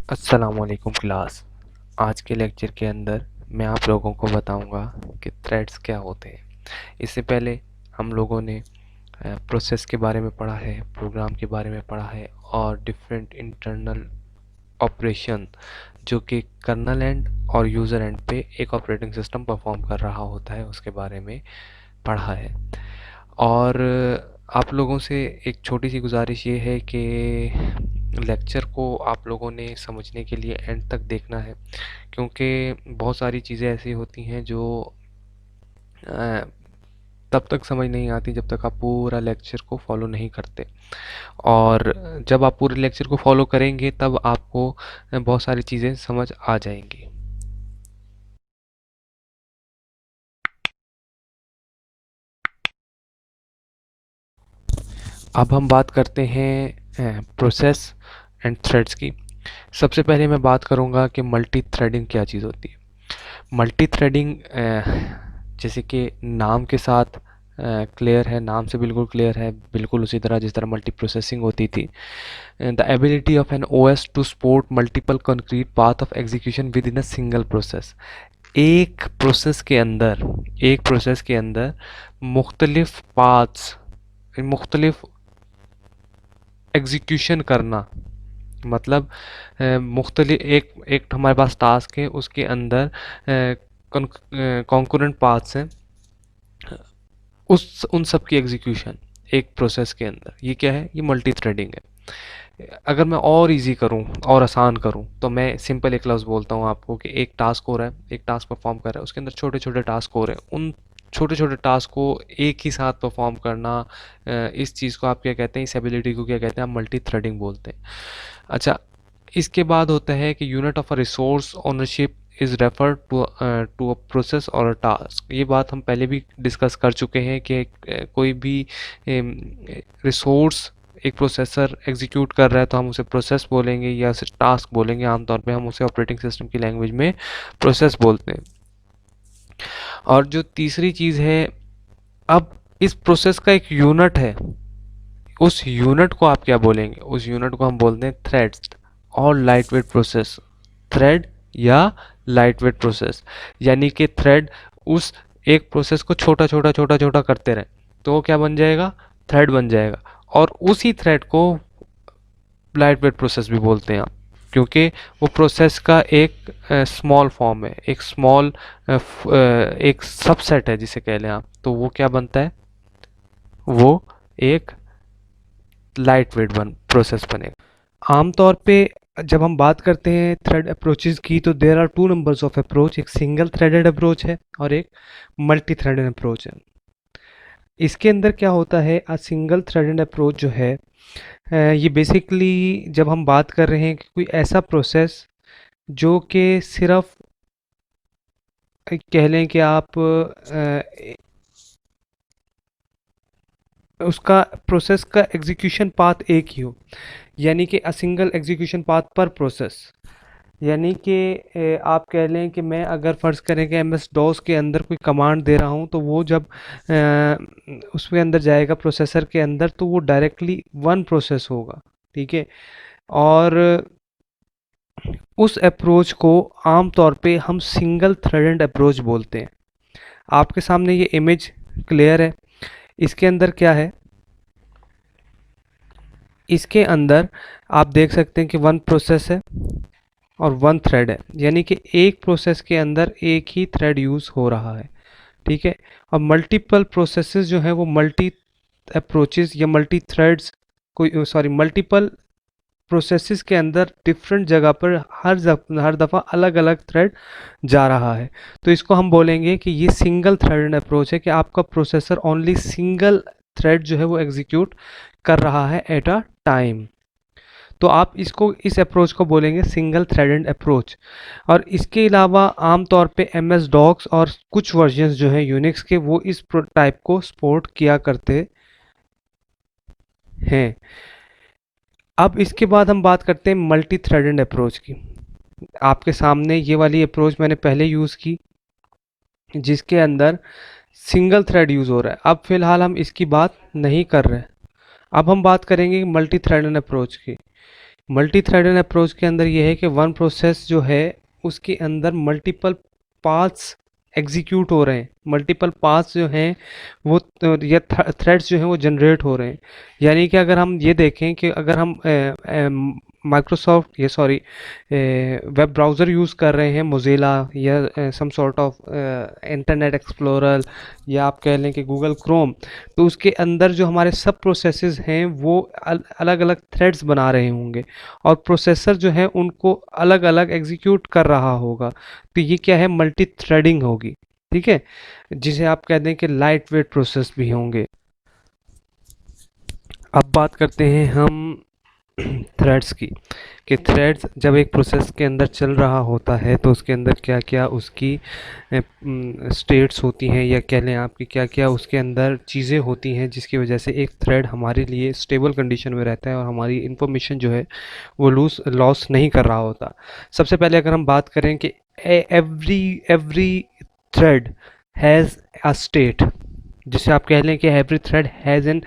अस्सलामुअलैकुम क्लास। आज के लेक्चर के अंदर मैं आप लोगों को बताऊंगा कि थ्रेड्स क्या होते हैं। इससे पहले हम लोगों ने प्रोसेस के बारे में पढ़ा है, प्रोग्राम के बारे में पढ़ा है और डिफरेंट इंटरनल ऑपरेशन जो कि कर्नल एंड और यूज़र एंड पे एक ऑपरेटिंग सिस्टम परफॉर्म कर रहा होता है उसके बारे में पढ़ा है। और आप लोगों से एक छोटी सी गुजारिश ये है कि लेक्चर को आप लोगों ने समझने के लिए एंड तक देखना है, क्योंकि बहुत सारी चीज़ें ऐसी होती हैं जो अ, तब तक समझ नहीं आती जब तक आप पूरा लेक्चर को फॉलो नहीं करते। और जब आप पूरे लेक्चर को फॉलो करेंगे तब आपको बहुत सारी चीज़ें समझ आ जाएंगी। अब हम बात करते हैं प्रोसेस एंड थ्रेड्स की। सबसे पहले मैं बात करूंगा कि मल्टी थ्रेडिंग क्या चीज़ होती है। मल्टी थ्रेडिंग जैसे कि नाम के साथ क्लियर है, नाम से बिल्कुल क्लियर है, बिल्कुल उसी तरह जिस तरह मल्टी प्रोसेसिंग होती थी। The ability of an OS to support multiple concrete path of execution within a single process. एक प्रोसेस के अंदर मुख्तलिफ पाथ्स, मुख्तलिफ एग्जीक्यूशन करना, मतलब मुख्तलिफ एक एक हमारे पास टास्क है, उसके अंदर कॉन्करेंट पाथ्स हैं, उन सब की एग्जीक्यूशन एक प्रोसेस के अंदर। ये क्या है? ये मल्टी थ्रेडिंग है। अगर मैं और इजी करूं और आसान करूं तो मैं सिंपल एक लफ्ज़ बोलता हूं आपको कि एक टास्क हो रहा है, एक टास्क परफॉर्म कर रहा है, उसके अंदर छोटे छोटे टास्क हो रहे हैं। उन छोटे छोटे टास्क को एक ही साथ परफॉर्म करना, इस चीज़ को आप क्या कहते हैं, इस एबिलिटी को क्या कहते हैं? आप मल्टी थ्रेडिंग बोलते हैं। अच्छा, इसके बाद होता है कि unit of a resource ownership is refer to a process और अ टास्क। ये बात हम पहले भी डिस्कस कर चुके हैं कि कोई भी रिसोर्स एक प्रोसेसर एग्जीक्यूट कर रहा है तो हम उसे प्रोसेस बोलेंगे या उसे टास्क बोलेंगे। आमतौर पे हम उसे ऑपरेटिंग सिस्टम की लैंग्वेज में प्रोसेस बोलते हैं। और जो तीसरी चीज़ है, अब इस प्रोसेस का एक यूनिट है, उस यूनिट को आप क्या बोलेंगे? उस यूनिट को हम बोलते हैं थ्रेड्स और लाइट वेट प्रोसेस। थ्रेड या लाइट वेट प्रोसेस, यानी कि थ्रेड उस एक प्रोसेस को छोटा छोटा छोटा छोटा करते रहे तो वो क्या बन जाएगा? थ्रेड बन जाएगा। और उसी थ्रेड को लाइट वेट प्रोसेस भी बोलते हैं आप, क्योंकि वो प्रोसेस का एक स्मॉल फॉर्म है, एक स्मॉल एक सबसेट है जिसे कह लें आप। तो वो क्या बनता है? वो एक लाइट वेट प्रोसेस बनेगा। आमतौर पे जब हम बात करते हैं थ्रेड अप्रोचेस की, तो there are two numbers of approach. एक सिंगल थ्रेडेड अप्रोच है और एक मल्टी थ्रेडेड अप्रोच है। इसके अंदर क्या होता है, अ सिंगल थ्रेडेड अप्रोच जो है, ये बेसिकली जब हम बात कर रहे हैं कि कोई ऐसा प्रोसेस जो कि सिर्फ कह लें कि आप उसका प्रोसेस का एग्जीक्यूशन पाथ एक ही हो, यानी कि अ सिंगल एग्जीक्यूशन पाथ पर प्रोसेस। यानी कि आप कह लें कि मैं अगर फ़र्ज़ करें कि एम एस डॉस के अंदर कोई कमांड दे रहा हूं, तो वो जब उसके अंदर जाएगा प्रोसेसर के अंदर, तो वो डायरेक्टली वन प्रोसेस होगा। ठीक है। और उस अप्रोच को आम तौर पे हम सिंगल थ्रेडेड अप्रोच बोलते हैं। आपके सामने ये इमेज क्लियर है। इसके अंदर क्या है? इसके अंदर आप देख सकते हैं कि वन प्रोसेस है और वन थ्रेड है, यानी कि एक प्रोसेस के अंदर एक ही थ्रेड यूज़ हो रहा है। ठीक है। और मल्टीपल प्रोसेसेस जो है वो मल्टी अप्रोचेस या मल्टी थ्रेड्स, कोई सॉरी मल्टीपल प्रोसेसेस के अंदर डिफरेंट जगह पर हर दफ़ा अलग अलग थ्रेड जा रहा है। तो इसको हम बोलेंगे कि ये सिंगल थ्रेडेड अप्रोच है, कि आपका प्रोसेसर ओनली सिंगल थ्रेड जो है वो एग्जीक्यूट कर रहा है एट अ टाइम। तो आप इसको, इस अप्रोच को बोलेंगे सिंगल थ्रेडेड अप्रोच। और इसके अलावा आम तौर पे एम एस डॉक्स और कुछ वर्जन्स जो हैं यूनिक्स के, वो इस टाइप को सपोर्ट किया करते हैं। अब इसके बाद हम बात करते हैं मल्टी थ्रेडेड अप्रोच की। आपके सामने ये वाली अप्रोच मैंने पहले यूज़ की, जिसके अंदर सिंगल थ्रेड यूज़ हो रहा है। अब फिलहाल हम इसकी बात नहीं कर रहे हैं। अब हम बात करेंगे मल्टी थ्रेडेड अप्रोच की। मल्टी थ्रेडेड अप्रोच के अंदर ये है कि वन प्रोसेस जो है उसके अंदर मल्टीपल पाथ्स एग्जीक्यूट हो रहे हैं, मल्टीपल पाथ्स जो हैं वो या थ्रेड्स जो हैं वो जनरेट हो रहे हैं। यानी कि अगर हम ये देखें कि अगर हम माइक्रोसॉफ्ट ये सॉरी वेब ब्राउज़र यूज़ कर रहे हैं, मोज़िला या some sort of Internet Explorer, या आप कह लें कि गूगल क्रोम, तो उसके अंदर जो हमारे सब प्रोसेसेस हैं वो अलग अलग थ्रेड्स बना रहे होंगे और प्रोसेसर जो है उनको अलग अलग एग्जीक्यूट कर रहा होगा। तो ये क्या है, मल्टी थ्रेडिंग होगी, ठीक है, जिसे आप कह दें कि लाइट वेट प्रोसेस भी होंगे। अब बात करते हैं हम थ्रेड्स की, कि थ्रेड्स जब एक प्रोसेस के अंदर चल रहा होता है तो उसके अंदर क्या क्या उसकी स्टेट्स होती हैं, या कह लें आपकी क्या क्या उसके अंदर चीज़ें होती हैं जिसकी वजह से एक थ्रेड हमारे लिए स्टेबल कंडीशन में रहता है और हमारी इंफॉर्मेशन जो है वो लॉस नहीं कर रहा होता। सबसे पहले अगर हम बात करें कि every every thread has a state, जिसे आप कह लें कि every thread has an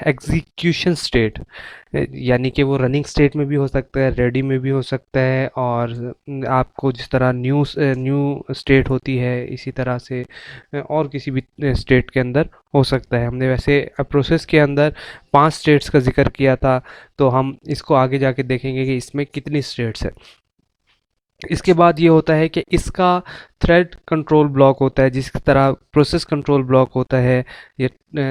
execution state, यानी कि वो रनिंग स्टेट में भी हो सकता है, रेडी में भी हो सकता है, और आपको जिस तरह न्यू स्टेट होती है इसी तरह से और किसी भी स्टेट के अंदर हो सकता है। हमने वैसे प्रोसेस के अंदर 5 स्टेट्स का जिक्र किया था, तो हम इसको आगे जाके देखेंगे कि इसमें कितनी स्टेट्स है। इसके बाद ये होता है कि इसका थ्रेड कंट्रोल ब्लॉक होता है, जिस तरह प्रोसेस कंट्रोल ब्लॉक होता है, ये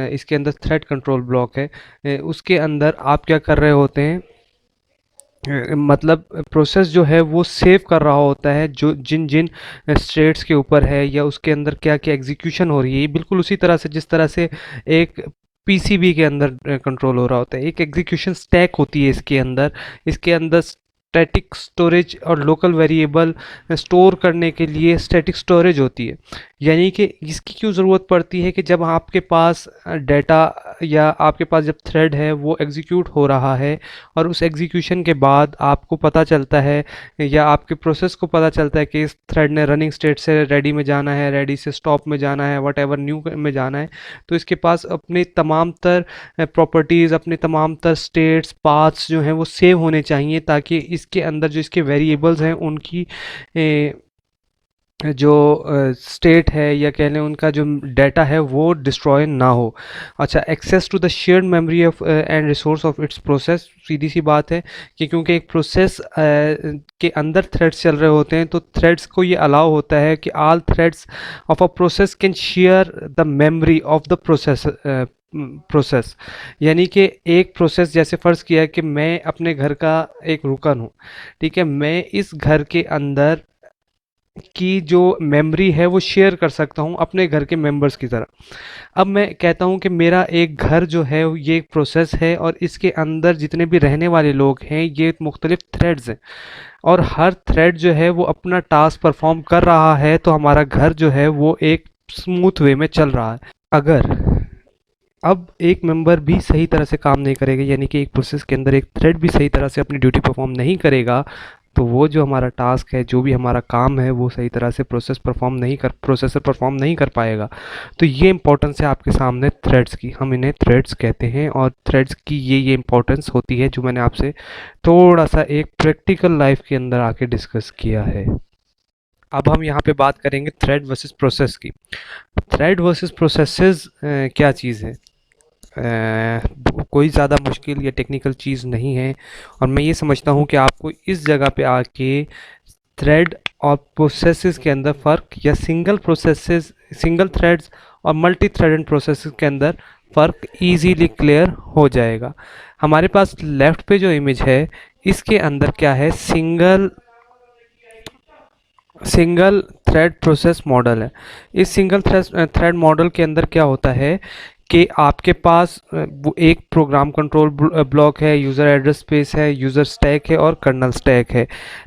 इसके अंदर थ्रेड कंट्रोल ब्लॉक है। उसके अंदर आप क्या कर रहे होते हैं, मतलब प्रोसेस जो है वो सेव कर रहा होता है जो जिन जिन स्टेट्स के ऊपर है या उसके अंदर क्या क्या एग्जीक्यूशन हो रही है, बिल्कुल उसी तरह से जिस तरह से एक पीसीबी के अंदर कंट्रोल हो रहा होता है। एक एग्जीक्यूशन स्टैक होती है इसके अंदर स्टैटिक स्टोरेज और लोकल वेरिएबल स्टोर करने के लिए स्टैटिक स्टोरेज होती है। यानी कि इसकी क्यों ज़रूरत पड़ती है कि जब आपके पास डाटा या आपके पास जब थ्रेड है वो एग्जीक्यूट हो रहा है और उस एग्जीक्यूशन के बाद आपको पता चलता है या आपके प्रोसेस को पता चलता है कि इस थ्रेड ने रनिंग स्टेट से रेडी में जाना है, रेडी से स्टॉप में जाना है, वट एवर न्यू में जाना है, तो इसके पास अपने तमाम तर प्रॉपर्टीज़, अपने तमाम तर स्टेट्स पाथ्स जो हैं वो सेव होने चाहिए, ताकि इसके अंदर जो इसके वेरिएबल्स हैं उनकी जो स्टेट है या कह लें उनका जो डाटा है वो डिस्ट्रॉय ना हो। अच्छा, access to the shared memory of and resource of its process, सीधी सी बात है कि क्योंकि एक प्रोसेस के अंदर थ्रेड्स चल रहे होते हैं तो थ्रेड्स को ये अलाउ होता है कि all threads of a process can share the memory of the process. यानी कि एक प्रोसेस, जैसे फ़र्ज़ किया है कि मैं अपने घर का एक रुकन हूँ, ठीक है, मैं इस घर के अंदर की जो मेमोरी है वो शेयर कर सकता हूँ अपने घर के मेंबर्स की तरह। अब मैं कहता हूँ कि मेरा एक घर जो है ये एक प्रोसेस है और इसके अंदर जितने भी रहने वाले लोग हैं ये मुख्तलिफ थ्रेड्स हैं और हर थ्रेड जो है वो अपना टास्क परफॉर्म कर रहा है, तो हमारा घर जो है वो एक स्मूथ वे में चल रहा है। अगर अब एक मेंबर भी सही तरह से काम नहीं करेगा, यानी कि एक प्रोसेस के अंदर एक थ्रेड भी सही तरह से अपनी ड्यूटी परफॉर्म नहीं करेगा, तो वो जो हमारा टास्क है, जो भी हमारा काम है, वो सही तरह से प्रोसेसर परफॉर्म नहीं कर पाएगा। तो ये इंपॉर्टेंस है आपके सामने थ्रेड्स की, हम इन्हें थ्रेड्स कहते हैं और थ्रेड्स की ये इंपॉर्टेंस होती है जो मैंने आपसे थोड़ा सा एक प्रैक्टिकल लाइफ के अंदर आके डिस्कस किया है। अब हम यहाँ पे बात करेंगे थ्रेड वर्सेस प्रोसेस की। थ्रेड वर्सेस प्रोसेसेस क्या चीज़ है? कोई ज़्यादा मुश्किल या टेक्निकल चीज़ नहीं है और मैं ये समझता हूँ कि आपको इस जगह पे आके थ्रेड और प्रोसेसेस के अंदर फ़र्क या सिंगल थ्रेड्स और मल्टी थ्रेडेड प्रोसेसेस के अंदर फ़र्क इजीली क्लियर हो जाएगा। हमारे पास लेफ़्ट पे जो इमेज है इसके अंदर क्या है, सिंगल थ्रेड प्रोसेस मॉडल है। इस सिंगल थ्रेड मॉडल के अंदर क्या होता है कि आपके पास वो एक प्रोग्राम कंट्रोल ब्लॉक है, यूज़र एड्रेस स्पेस है, यूज़र स्टैक है और कर्नल स्टैक है।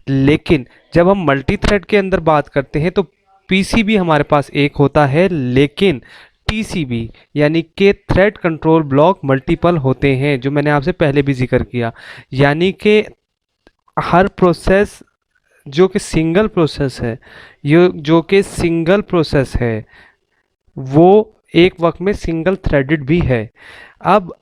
लेकिन जब हम मल्टी थ्रेड के अंदर बात करते हैं तो पीसीबी हमारे पास एक होता है, लेकिन टीसीबी यानी कि थ्रेड कंट्रोल ब्लॉक मल्टीपल होते हैं, जो मैंने आपसे पहले भी जिक्र किया। यानी कि हर प्रोसेस जो कि सिंगल प्रोसेस है, ये जो कि सिंगल प्रोसेस है वो एक वक्त में सिंगल थ्रेडेड भी है। अब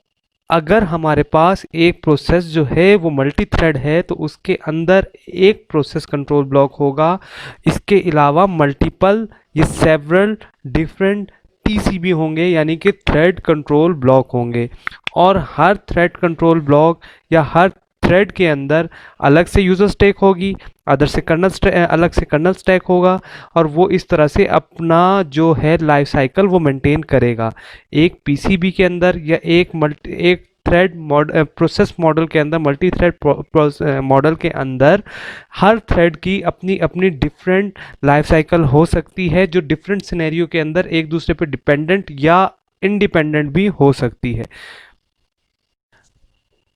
अगर हमारे पास एक प्रोसेस जो है वो मल्टी थ्रेड है तो उसके अंदर एक प्रोसेस कंट्रोल ब्लॉक होगा, इसके अलावा मल्टीपल ये सेवरल डिफरेंट टीसीबी होंगे यानी कि थ्रेड कंट्रोल ब्लॉक होंगे। और हर थ्रेड कंट्रोल ब्लॉक या हर थ्रेड के अंदर अलग से यूजर स्टेक होगी, अदर से अलग से कर्नल स्टैक होगा, और वो इस तरह से अपना जो है लाइफ साइकिल वो मेंटेन करेगा। एक पीसीबी के अंदर या एक थ्रेड प्रोसेस मॉडल के अंदर, मल्टी थ्रेड मॉडल के अंदर हर थ्रेड की अपनी अपनी डिफरेंट लाइफ साइकिल हो सकती है, जो डिफरेंट सिनेरियो के अंदर एक दूसरे पे डिपेंडेंट या इंडिपेंडेंट भी हो सकती है।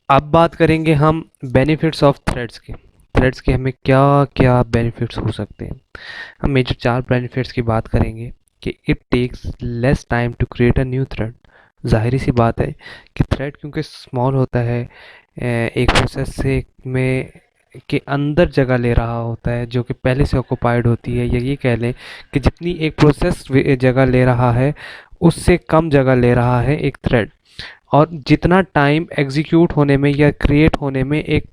अब बात करेंगे हम बेनिफिट्स ऑफ थ्रेड्स के। थ्रेड्स के हमें क्या क्या बेनिफिट्स हो सकते हैं। हम मेजर 4 बेनिफिट्स की बात करेंगे कि it takes less time to create a new thread. ज़ाहिर सी बात है कि थ्रेड क्योंकि स्मॉल होता है, एक प्रोसेस से में के अंदर जगह ले रहा होता है जो कि पहले से ऑक्युपाइड होती है, या ये कह लें कि जितनी एक प्रोसेस जगह ले रहा है उससे कम जगह ले रहा है एक थ्रेड। और जितना टाइम एग्जीक्यूट होने में या क्रिएट होने में एक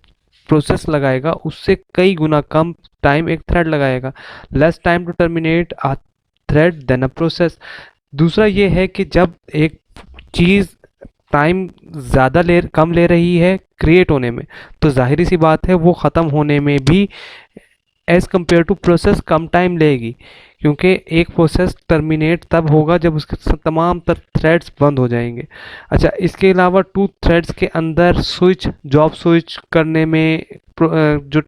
प्रोसेस लगाएगा उससे कई गुना कम टाइम एक थ्रेड लगाएगा। Less time to terminate a thread than a process. दूसरा ये है कि जब एक चीज़ टाइम ज़्यादा कम ले रही है क्रिएट होने में, तो जाहिर सी बात है वो ख़त्म होने में भी एज़ कम्पेयर टू प्रोसेस कम टाइम लेगी, क्योंकि एक प्रोसेस टर्मिनेट तब होगा जब उसके तमाम तर थ्रेड्स बंद हो जाएंगे। अच्छा, इसके अलावा 2 थ्रेड्स के अंदर जॉब स्विच करने में जो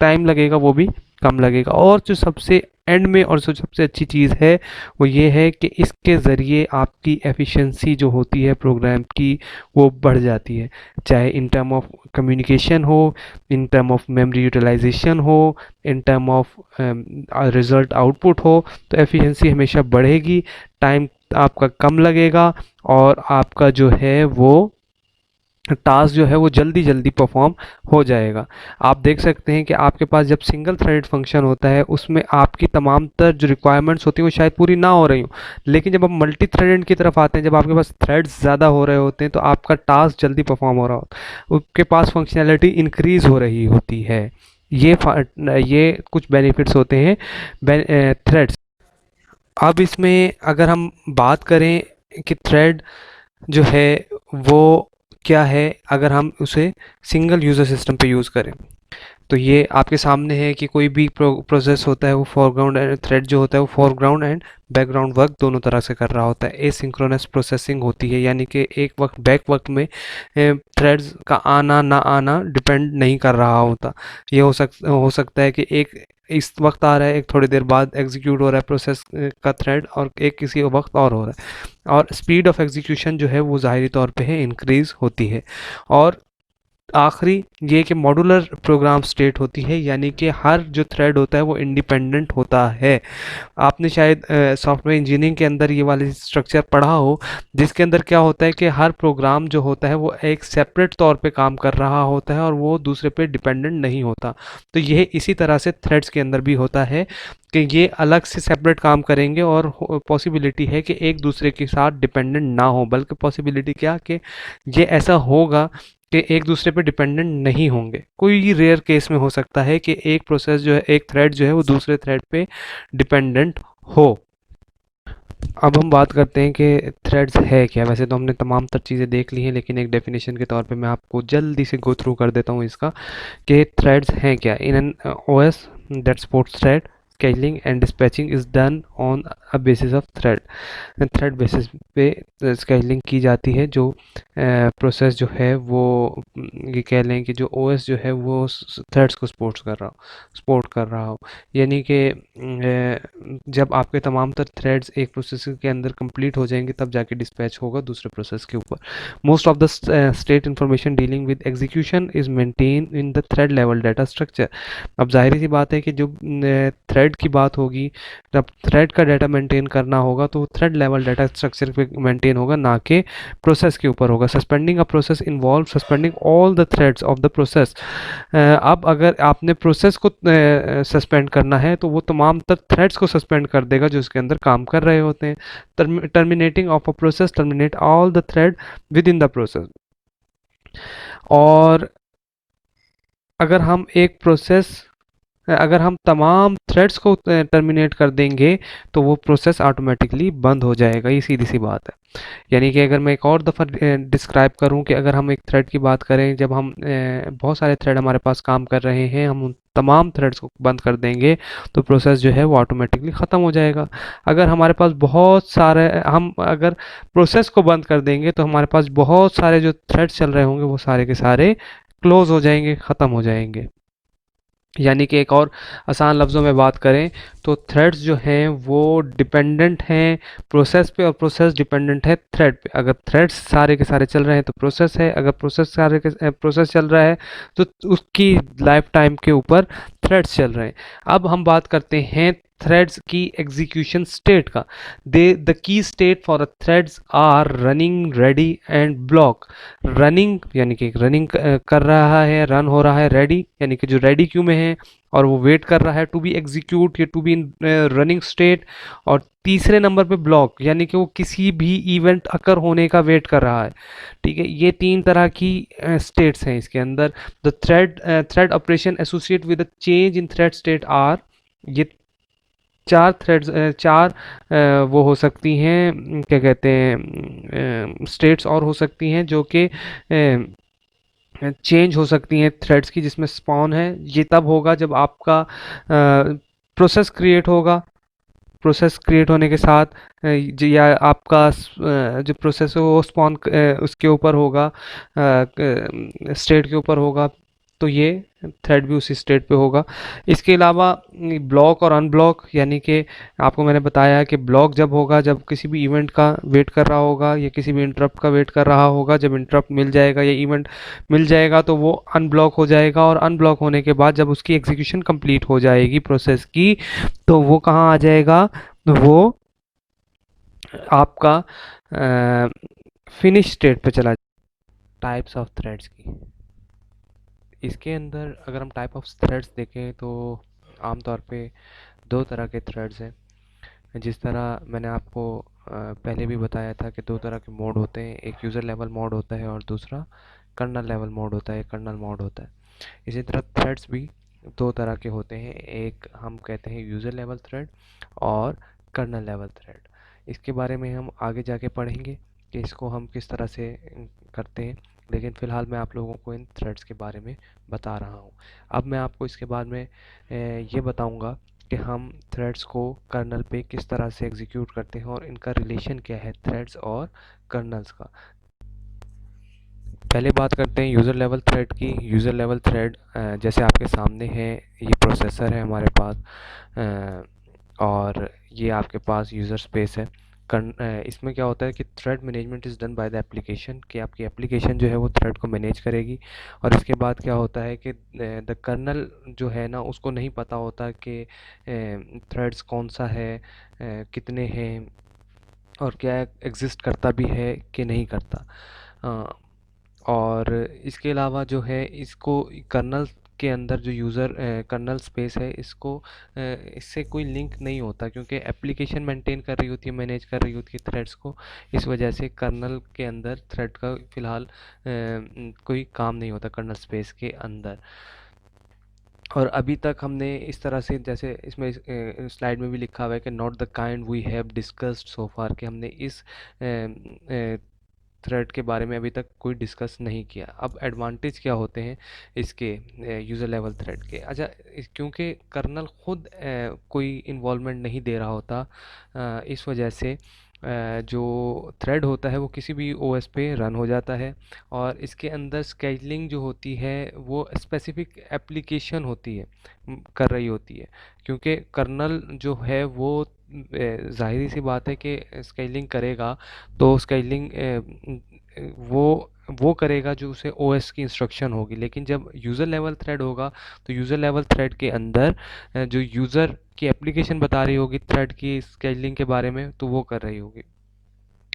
टाइम लगेगा वो भी कम लगेगा। और जो सबसे एंड में और जो सबसे अच्छी चीज़ है वो ये है कि इसके ज़रिए आपकी एफिशिएंसी जो होती है प्रोग्राम की वो बढ़ जाती है, चाहे इन टर्म ऑफ कम्युनिकेशन हो, in term of memory utilization हो, in term of result output हो। तो एफिशिएंसी हमेशा बढ़ेगी, टाइम आपका कम लगेगा और आपका जो है वो टास्क जो है वो जल्दी जल्दी परफॉर्म हो जाएगा। आप देख सकते हैं कि आपके पास जब सिंगल थ्रेडेड फंक्शन होता है उसमें आपकी तमाम तर जो रिक्वायरमेंट्स होती हैं वो शायद पूरी ना हो रही हो, लेकिन जब आप मल्टी थ्रेडेड की तरफ आते हैं, जब आपके पास थ्रेड्स ज़्यादा हो रहे होते हैं तो आपका टास्क जल्दी परफॉर्म हो रहा होता है, उसके पास फंक्शनैलिटी इंक्रीज हो रही होती है। ये कुछ बेनिफिट्स होते हैं थ्रेड्स। अब इसमें अगर हम बात करें कि थ्रेड जो है वो क्या है, अगर हम उसे सिंगल यूज़र सिस्टम पे यूज़ करें, तो ये आपके सामने है कि कोई भी प्रोसेस होता है वो फोरग्राउंड एंड थ्रेड जो होता है वो फोरग्राउंड एंड बैकग्राउंड वर्क दोनों तरह से कर रहा होता है। एसिंक्रोनस प्रोसेसिंग होती है, यानी कि एक वक्त बैक वक्त में थ्रेड्स का आना ना आना डिपेंड नहीं कर रहा होता। ये हो सकता है कि एक इस वक्त आ रहा है, एक थोड़ी देर बाद एग्जीक्यूट हो रहा है प्रोसेस का थ्रेड, और एक किसी वक्त और हो रहा है। और स्पीड ऑफ एग्जीक्यूशन जो है वो ज़ाहिरी तौर पे है इंक्रीज़ होती है। और आखिरी ये कि मॉड्यूलर प्रोग्राम स्टेट होती है, यानी कि हर जो थ्रेड होता है वो इंडिपेंडेंट होता है। आपने शायद सॉफ्टवेयर इंजीनियरिंग के अंदर ये वाली स्ट्रक्चर पढ़ा हो, जिसके अंदर क्या होता है कि हर प्रोग्राम जो होता है वो एक सेपरेट तौर पे काम कर रहा होता है और वो दूसरे पे डिपेंडेंट नहीं होता। तो यह इसी तरह से थ्रेड्स के अंदर भी होता है कि ये अलग से सेपरेट काम करेंगे और पॉसिबिलिटी है कि एक दूसरे के साथ डिपेंडेंट ना हो, बल्कि पॉसिबिलिटी क्या कि ये ऐसा होगा कि एक दूसरे पे डिपेंडेंट नहीं होंगे। कोई रेयर केस में हो सकता है कि एक प्रोसेस जो है, एक थ्रेड जो है वो दूसरे थ्रेड पे डिपेंडेंट हो। अब हम बात करते हैं कि थ्रेड्स है क्या। वैसे तो हमने तमाम तर चीज़ें देख ली हैं, लेकिन एक डेफिनेशन के तौर पे मैं आपको जल्दी से गो थ्रू कर देता हूँ इसका कि थ्रेड्स हैं क्या। In an OS that supports thread, scheduling and dispatching is done on a basis of thread basis पे scheduling की जाती है। जो प्रोसेस जो है वो ये कह लें कि जो ओएस जो है वो थ्रेड्स को सपोर्ट कर रहा हो, यानी कि जब आपके तमाम तर थ्रेड्स एक प्रोसेस के अंदर कंप्लीट हो जाएंगे तब जाके डिस्पैच होगा दूसरे प्रोसेस के ऊपर। Most of the state information dealing with execution is maintain in the thread level data structure. अब जाहिर सी बात है कि जो थ्रेड की बात होगी, जब थ्रेड का डाटा मेंटेन करना होगा तो थ्रेड लेवल डाटा स्ट्रक्चर पे मेंटेन होगा, ना कि प्रोसेस के ऊपर होगा। Suspending a process involve suspending all the threads of the process. अब अगर आपने प्रोसेस को सस्पेंड करना है तो वो तमाम तर थ्रेड्स को सस्पेंड कर देगा जो उसके अंदर काम कर रहे होते हैं। Terminating of a process terminate all the thread with in the process. और अगर हम एक प्रोसेस अगर हम तमाम थ्रेड्स को टर्मिनेट कर देंगे तो वो प्रोसेस ऑटोमेटिकली बंद हो जाएगा, ये सीधी सी बात है। यानी कि अगर मैं एक और दफ़ा डिस्क्राइब करूं कि अगर हम एक थ्रेड की बात करें, जब हम बहुत सारे थ्रेड हमारे पास काम कर रहे हैं, हम उन तमाम थ्रेड्स को बंद कर देंगे तो प्रोसेस जो है वो ऑटोमेटिकली ख़त्म हो जाएगा। अगर हमारे पास बहुत सारे हम अगर प्रोसेस को बंद कर देंगे तो हमारे पास बहुत सारे जो थ्रेड्स चल रहे होंगे वो सारे के सारे क्लोज हो जाएंगे, ख़त्म हो जाएंगे। यानी कि एक और आसान लफ्ज़ों में बात करें तो थ्रेड्स जो हैं वो डिपेंडेंट हैं प्रोसेस पे, और प्रोसेस डिपेंडेंट है थ्रेड पे। अगर थ्रेड्स सारे के सारे चल रहे हैं तो प्रोसेस है, अगर प्रोसेस चल रहा है तो उसकी लाइफ टाइम के ऊपर थ्रेड्स चल रहे हैं। अब हम बात करते हैं थ्रेड्स की एग्जीक्यूशन स्टेट का। They the key state for a threads are running, ready and block. Running यानी कि रनिंग कर रहा है, रन हो रहा है। रेडी यानी कि जो रेडी क्यू में है और वो वेट कर रहा है टू बी एग्जीक्यूट या to be in running state. और तीसरे नंबर पे ब्लॉक यानी कि वो किसी भी इवेंट अकर होने का वेट कर रहा है। ठीक है, ये तीन तरह की स्टेट्स हैं इसके अंदर। The thread operation associate with the change in thread state are, ये चार थ्रेड्स चार वो हो सकती हैं, क्या कहते हैं, स्टेट्स और हो सकती हैं जो कि चेंज हो सकती हैं थ्रेड्स की, जिसमें स्पॉन है। ये तब होगा जब आपका प्रोसेस क्रिएट होगा। प्रोसेस क्रिएट होने के साथ या आपका जो प्रोसेस है वो स्पॉन उसके ऊपर होगा, स्टेट के ऊपर होगा, तो ये थ्रेड भी उसी स्टेट पे होगा। इसके अलावा ब्लॉक और अनब्लॉक, यानी कि आपको मैंने बताया कि ब्लॉक जब होगा जब किसी भी इवेंट का वेट कर रहा होगा या किसी भी इंटरप्ट का वेट कर रहा होगा। जब इंटरप्ट मिल जाएगा या इवेंट मिल जाएगा तो वो अनब्लॉक हो जाएगा, और अनब्लॉक होने के बाद जब उसकी एग्जीक्यूशन कंप्लीट हो जाएगी प्रोसेस की तो वो कहाँ आ जाएगा, वो आपका फिनिश स्टेट पे चला। टाइप्स ऑफ थ्रेड्स की, इसके अंदर अगर हम टाइप ऑफ थ्रेड्स देखें तो आमतौर पे दो तरह के थ्रेड्स हैं। जिस तरह मैंने आपको पहले भी बताया था कि दो तरह के मोड होते हैं, एक यूज़र लेवल मोड होता है और दूसरा कर्नल लेवल मोड होता है, कर्नल मोड होता है। इसी तरह थ्रेड्स भी दो तरह के होते हैं, एक हम कहते हैं यूज़र लेवल थ्रेड और कर्नल लेवल थ्रेड। इसके बारे में हम आगे जाके पढ़ेंगे कि इसको हम किस तरह से करते हैं, लेकिन फ़िलहाल मैं आप लोगों को इन थ्रेड्स के बारे में बता रहा हूँ। अब मैं आपको इसके बाद में ये बताऊँगा कि हम थ्रेड्स को कर्नल पे किस तरह से एग्जीक्यूट करते हैं और इनका रिलेशन क्या है थ्रेड्स और कर्नल्स का। पहले बात करते हैं यूज़र लेवल थ्रेड की। यूज़र लेवल थ्रेड जैसे आपके सामने है, ये प्रोसेसर है हमारे पास, और ये आपके पास यूज़र स्पेस है। इसमें क्या होता है कि thread management is done by the application, कि आपकी एप्लीकेशन जो है वो थ्रेड को मैनेज करेगी। और इसके बाद क्या होता है कि द कर्नल जो है ना उसको नहीं पता होता कि थ्रेड्स कौन सा है, कितने हैं, और क्या एग्जिस्ट करता भी है कि नहीं करता। और इसके अलावा जो है इसको कर्नल के अंदर जो यूज़र कर्नल स्पेस है इसको इससे कोई लिंक नहीं होता, क्योंकि एप्लीकेशन मेंटेन कर रही होती है, मैनेज कर रही होती है थ्रेड्स को। इस वजह से कर्नल के अंदर थ्रेड का फ़िलहाल कोई काम नहीं होता कर्नल स्पेस के अंदर। और अभी तक हमने इस तरह से, जैसे इसमें स्लाइड में भी लिखा हुआ है कि not the kind we have discussed so far, कि हमने इस थ्रेड के बारे में अभी तक कोई डिस्कस नहीं किया। अब एडवांटेज क्या होते हैं इसके यूज़र लेवल थ्रेड के। अच्छा, क्योंकि कर्नल खुद कोई इन्वॉल्वमेंट नहीं दे रहा होता, इस वजह से जो थ्रेड होता है वो किसी भी ओएस पे रन हो जाता है। और इसके अंदर स्केजलिंग जो होती है वो स्पेसिफिक एप्लीकेशन होती है, कर रही होती है। क्योंकि कर्नल जो है वो ज़ाहिरी सी बात है कि स्केलिंग करेगा, तो स्केलिंग वो करेगा जो उसे ओएस की इंस्ट्रक्शन होगी। लेकिन जब यूज़र लेवल थ्रेड होगा तो यूज़र लेवल थ्रेड के अंदर जो यूज़र की एप्लीकेशन बता रही होगी थ्रेड की स्केलिंग के बारे में, तो वो कर रही होगी।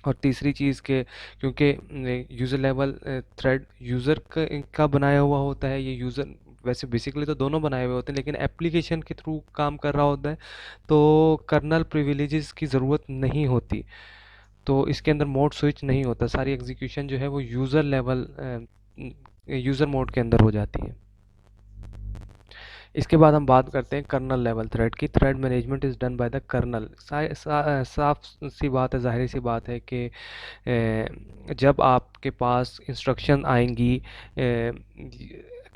और तीसरी चीज़ के, क्योंकि यूज़र लेवल थ्रेड यूज़र का बनाया हुआ होता है, ये यूज़र वैसे बेसिकली तो दोनों बनाए हुए होते हैं, लेकिन एप्लीकेशन के थ्रू काम कर रहा होता है, तो कर्नल प्रिविलेजेस की ज़रूरत नहीं होती। तो इसके अंदर मोड स्विच नहीं होता, सारी एग्जीक्यूशन जो है वो यूज़र लेवल यूज़र मोड के अंदर हो जाती है। इसके बाद हम बात करते हैं कर्नल लेवल थ्रेड की। Thread management is done by the kernel. साफ सी बात है, ज़ाहिर सी बात है कि जब आपके पास इंस्ट्रक्शन आएंगी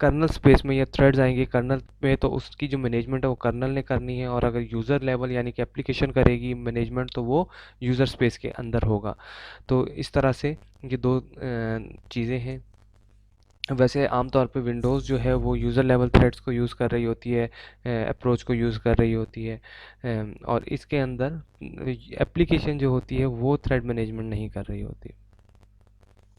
कर्नल स्पेस में या थ्रेड्स आएंगे कर्नल में, तो उसकी जो मैनेजमेंट है वो कर्नल ने करनी है, और अगर यूज़र लेवल यानी कि एप्लीकेशन करेगी मैनेजमेंट तो वो यूज़र स्पेस के अंदर होगा। तो इस तरह से ये दो चीज़ें हैं। वैसे आमतौर पे विंडोज़ जो है वो यूज़र लेवल थ्रेड्स को यूज़ कर रही होती है, अप्रोच को यूज़ कर रही होती है, और इसके अंदर एप्लीकेशन जो होती है वो थ्रेड मैनेजमेंट नहीं कर रही होती।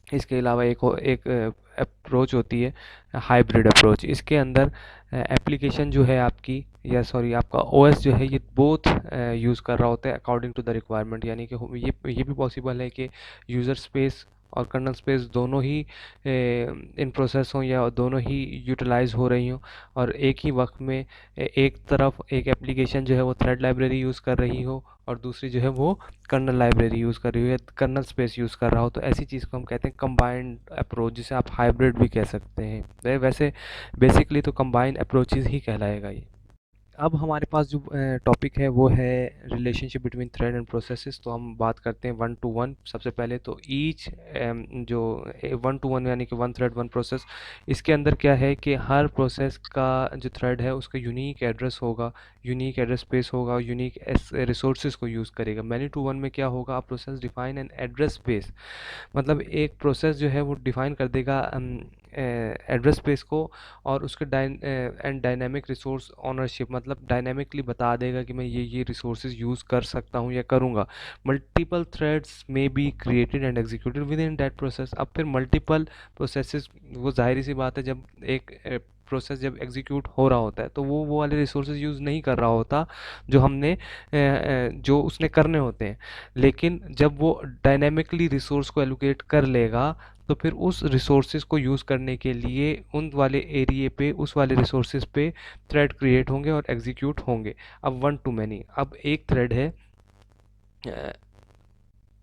इसके अलावा एक अप्रोच होती है हाइब्रिड अप्रोच। इसके अंदर एप्लीकेशन जो है आपकी, या सॉरी आपका ओएस जो है, ये बोथ यूज़ कर रहा होता है अकॉर्डिंग टू द रिक्वायरमेंट। यानी कि ये भी पॉसिबल है कि यूज़र स्पेस और कर्नल स्पेस दोनों ही इन प्रोसेस हों या दोनों ही यूटिलाइज हो रही हों, और एक ही वक्त में एक तरफ एक एप्लीकेशन जो है वो थ्रेड लाइब्रेरी यूज़ कर रही हो और दूसरी जो है वो कर्नल लाइब्रेरी यूज़ कर रही हो या कर्नल स्पेस यूज़ कर रहा हो। तो ऐसी चीज़ को हम कहते हैं कंबाइंड अप्रोच, जिसे आप हाइब्रिड भी कह सकते हैं। वैसे बेसिकली तो कंबाइंड अप्रोचेज ही कहलाएगा ये। अब हमारे पास जो टॉपिक है वो है relationship between thread and processes. तो हम बात करते हैं वन टू वन। सबसे पहले तो ईच जो वन टू वन यानी कि वन थ्रेड वन प्रोसेस, इसके अंदर क्या है कि हर प्रोसेस का जो थ्रेड है उसका यूनिक एड्रेस होगा, यूनिक एड्रेस स्पेस होगा, यूनिक रिसोर्सेज को यूज़ करेगा। मैनी टू वन में क्या होगा, process define an address space, मतलब एक प्रोसेस जो है वो डिफाइन कर देगा एड्रेस स्पेस को, और उसके डायनामिक रिसोर्स ओनरशिप, मतलब डायनामिकली बता देगा कि मैं ये रिसोर्सेज यूज़ कर सकता हूँ या करूँगा। मल्टीपल थ्रेड्स में be created and executed with in that process. अब फिर मल्टीपल प्रोसेसेस, वो जाहिर सी बात है जब एक प्रोसेस जब एग्जीक्यूट हो रहा होता है तो वो वाले रिसोर्सेज यूज़ नहीं कर रहा होता जो हमने जो उसने करने होते हैं। लेकिन जब वो डायनेमिकली रिसोर्स को एलोकेट कर लेगा तो फिर उस रिसोर्सेज को यूज़ करने के लिए उन वाले एरिए पे, उस वाले रिसोर्सेज पे थ्रेड क्रिएट होंगे और एग्जीक्यूट होंगे। अब वन टू मैनी, अब एक थ्रेड है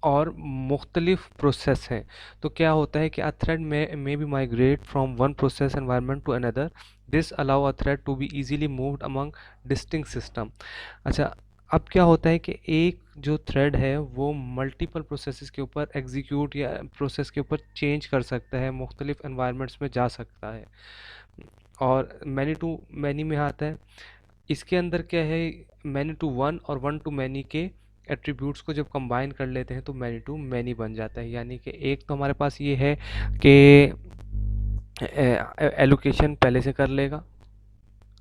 और मुख्तलिफ प्रोसेस हैं, तो क्या होता है कि a thread may be migrate from one process environment to another. This allow a thread to be easily moved among distinct system. अच्छा, अब क्या होता है कि एक जो थ्रेड है वो मल्टीपल प्रोसेसेस के ऊपर एग्जीक्यूट या प्रोसेस के ऊपर चेंज कर सकता है, मुख्तलिफ एनवायरनमेंट्स में जा सकता है, और मैनी टू मैनी में आता है। इसके अंदर क्या है, मैनी टू वन और वन टू मैनी के एट्रीब्यूट्स को जब कंबाइन कर लेते हैं तो मैनी टू मैनी बन जाता है। यानी कि एक तो हमारे पास ये है कि एलोकेशन पहले से कर लेगा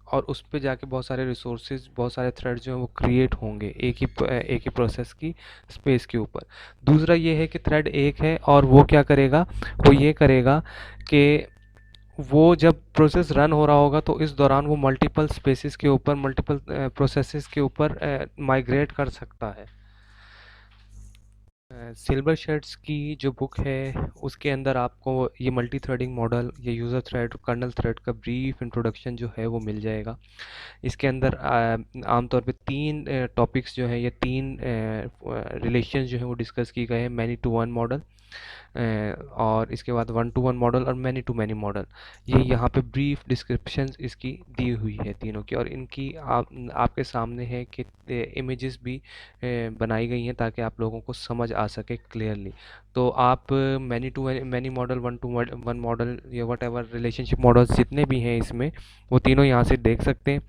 और उस पे जाके बहुत सारे रिसोर्सेज, बहुत सारे थ्रेड जो हैं वो क्रिएट होंगे एक ही प्रोसेस की स्पेस के ऊपर। दूसरा ये है कि थ्रेड एक है और वो क्या करेगा, वो ये करेगा कि वो जब प्रोसेस रन हो रहा होगा तो इस दौरान वो मल्टीपल स्पेसेस के ऊपर, मल्टीपल प्रोसेसेस के ऊपर माइग्रेट कर सकता है। सिल्वर शर्ट्स की जो बुक है उसके अंदर आपको ये मल्टी थ्रेडिंग मॉडल, ये यूज़र थ्रेड, कर्नल थ्रेड का ब्रीफ इंट्रोडक्शन जो है वो मिल जाएगा। इसके अंदर आमतौर पे तीन टॉपिक्स जो हैं, ये तीन रिलेशन जो हैं वो डिस्कस की गए हैं। मैनी टू वन मॉडल, और इसके बाद वन टू वन मॉडल और मैनी टू मैनी मॉडल। ये यहाँ पे ब्रीफ डिस्क्रिप्शन इसकी दी हुई है तीनों की, और इनकी आपके सामने है कि इमेजेस भी बनाई गई हैं ताकि आप लोगों को समझ आ सके क्लियरली। तो आप many to many model, one to one model या वट एवर रिलेशनशिप मॉडल्स जितने भी हैं इसमें, वो तीनों यहाँ से देख सकते हैं।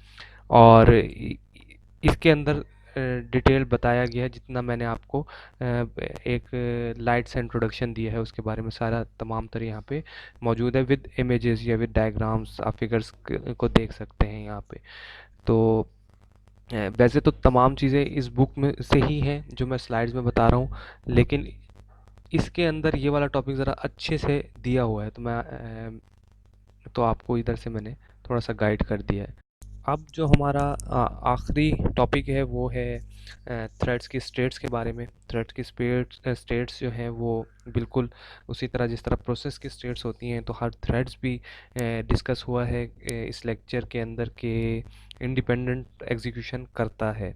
और इसके अंदर डिटेल बताया गया है, जितना मैंने आपको एक लाइट सा इंट्रोडक्शन दिया है उसके बारे में सारा तमाम तर यहाँ पे मौजूद है, विद इमेजेस या विद डायग्राम्स, आप फिगर्स को देख सकते हैं यहाँ पे। तो वैसे तो तमाम चीज़ें इस बुक में से ही हैं जो मैं स्लाइड्स में बता रहा हूँ, लेकिन इसके अंदर ये वाला टॉपिक ज़रा अच्छे से दिया हुआ है, तो मैं तो आपको इधर से मैंने थोड़ा सा गाइड कर दिया है। अब जो हमारा आखिरी टॉपिक है वो है थ्रेड्स की स्टेट्स के बारे में। थ्रेड्स की स्टेट्स जो हैं वो बिल्कुल उसी तरह जिस तरह प्रोसेस की स्टेट्स होती हैं, तो हर थ्रेड्स भी डिस्कस हुआ है इस लेक्चर के अंदर के इंडिपेंडेंट एग्जीक्यूशन करता है।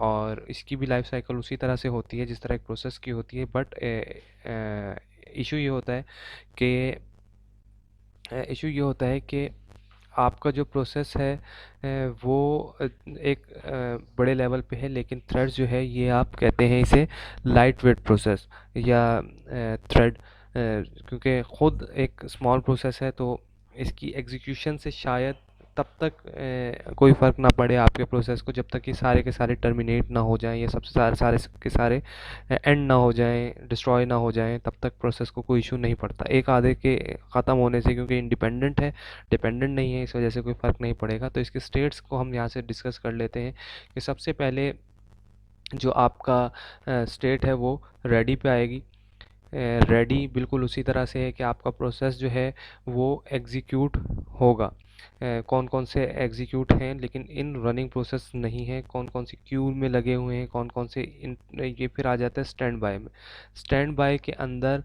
और इसकी भी लाइफ साइकिल उसी तरह से होती है जिस तरह एक प्रोसेस की होती है, बट इशू ये होता है कि इशू ये होता है कि आपका जो प्रोसेस है वो एक बड़े लेवल पे है, लेकिन थ्रेड्स जो है ये आप कहते हैं इसे लाइट वेट प्रोसेस या थ्रेड, क्योंकि ख़ुद एक स्मॉल प्रोसेस है तो इसकी एग्जीक्यूशन से शायद तब तक कोई फ़र्क ना पड़े आपके प्रोसेस को, जब तक कि सारे के सारे टर्मिनेट ना हो जाएं या सबसे सारे सारे के सारे एंड ना हो जाएं, डिस्ट्रॉय ना हो जाएं, तब तक प्रोसेस को कोई इशू नहीं पड़ता। एक आधे के ख़त्म होने से, क्योंकि इंडिपेंडेंट है, डिपेंडेंट नहीं है, इस वजह से कोई फ़र्क नहीं पड़ेगा। तो इसके स्टेट्स को हम यहाँ से डिस्कस कर लेते हैं कि सबसे पहले जो आपका स्टेट है वो रेडी पे आएगी। रेडी बिल्कुल उसी तरह से है कि आपका प्रोसेस जो है वो एग्जीक्यूट होगा। कौन कौन से एग्जीक्यूट हैं, लेकिन इन रनिंग प्रोसेस नहीं है, कौन कौन सी क्यू में लगे हुए हैं, कौन कौन से इन, ये फिर आ जाता है स्टैंड बाय में। स्टैंड बाय के अंदर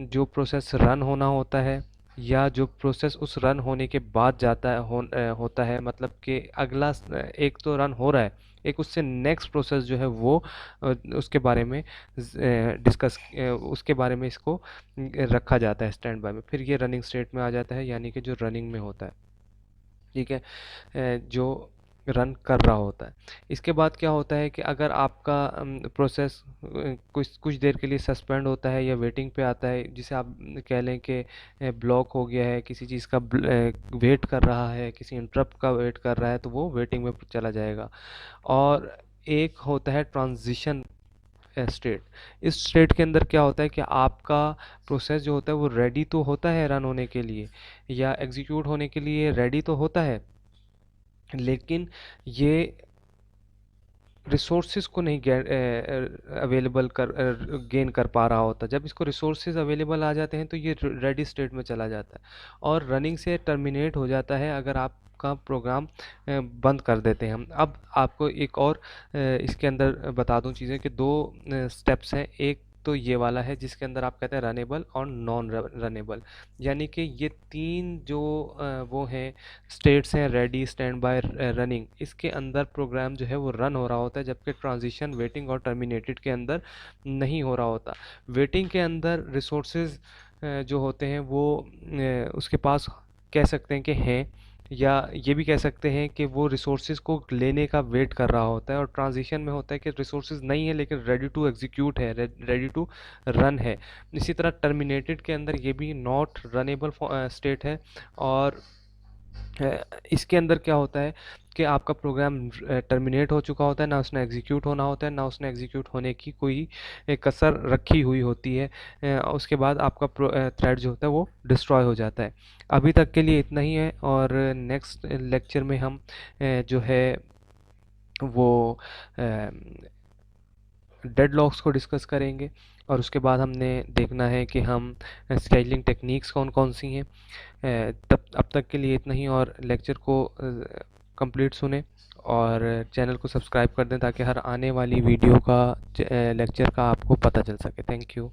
जो प्रोसेस रन होना होता है या जो प्रोसेस उस रन होने के बाद जाता है होता है, मतलब कि अगला एक तो रन हो रहा है, एक उससे नेक्स्ट प्रोसेस जो है वो उसके बारे में डिस्कस उसके बारे में इसको रखा जाता है स्टैंड बाय में। फिर ये रनिंग स्टेट में आ जाता है, यानी कि जो रनिंग में होता है, ठीक है, जो रन कर रहा होता है। इसके बाद क्या होता है कि अगर आपका प्रोसेस कुछ कुछ देर के लिए सस्पेंड होता है या वेटिंग पे आता है, जिसे आप कह लें कि ब्लॉक हो गया है, किसी चीज़ का वेट कर रहा है, किसी इंटरप्ट का वेट कर रहा है, तो वो वेटिंग में चला जाएगा। और एक होता है ट्रांजिशन स्टेट। इस स्टेट के अंदर क्या होता है कि आपका प्रोसेस जो होता है वो रेडी तो होता है रन होने के लिए या एग्जीक्यूट होने के लिए रेडी तो होता है, लेकिन ये रिसोर्सेज को नहीं अवेलेबल कर गेन कर पा रहा होता। जब इसको रिसोर्सेज अवेलेबल आ जाते हैं तो ये रेडी स्टेट में चला जाता है और रनिंग से टर्मिनेट हो जाता है अगर आपका प्रोग्राम बंद कर देते हैं हम। अब आपको एक और इसके अंदर बता दूं चीज़ें कि दो स्टेप्स हैं। एक तो ये वाला है जिसके अंदर आप कहते हैं रनेबल और नॉन रनेबल, यानी कि ये तीन जो वो हैं स्टेट्स हैं, रेडी, स्टैंड बाय, रनिंग। इसके अंदर प्रोग्राम जो है वो रन हो रहा होता है, जबकि ट्रांजिशन, वेटिंग और टर्मिनेटेड के अंदर नहीं हो रहा होता। वेटिंग के अंदर रिसोर्सेज जो होते हैं वो उसके पास कह सकते हैं कि हैं, या ये भी कह सकते हैं कि वो रिसोर्सेज को लेने का वेट कर रहा होता है। और ट्रांजिशन में होता है कि रिसोर्सेज नहीं है लेकिन रेडी टू एग्जीक्यूट है, रेडी टू रन है। इसी तरह टर्मिनेटेड के अंदर ये भी नॉट रनेबल स्टेट है। और इसके अंदर क्या होता है कि आपका प्रोग्राम टर्मिनेट हो चुका होता है, ना उसने एग्जीक्यूट होना होता है, ना उसने एग्जीक्यूट होने की कोई कसर रखी हुई होती है। उसके बाद आपका थ्रेड जो होता है वो डिस्ट्रॉय हो जाता है। अभी तक के लिए इतना ही है, और नेक्स्ट लेक्चर में हम जो है वो डेडलॉक्स को डिस्कस करेंगे, और उसके बाद हमने देखना है कि हम स्केलिंग टेक्निक्स कौन कौन सी हैं। तब अब तक के लिए इतना ही, और लेक्चर को कंप्लीट सुने और चैनल को सब्सक्राइब कर दें ताकि हर आने वाली वीडियो का लेक्चर का आपको पता चल सके। Thank you.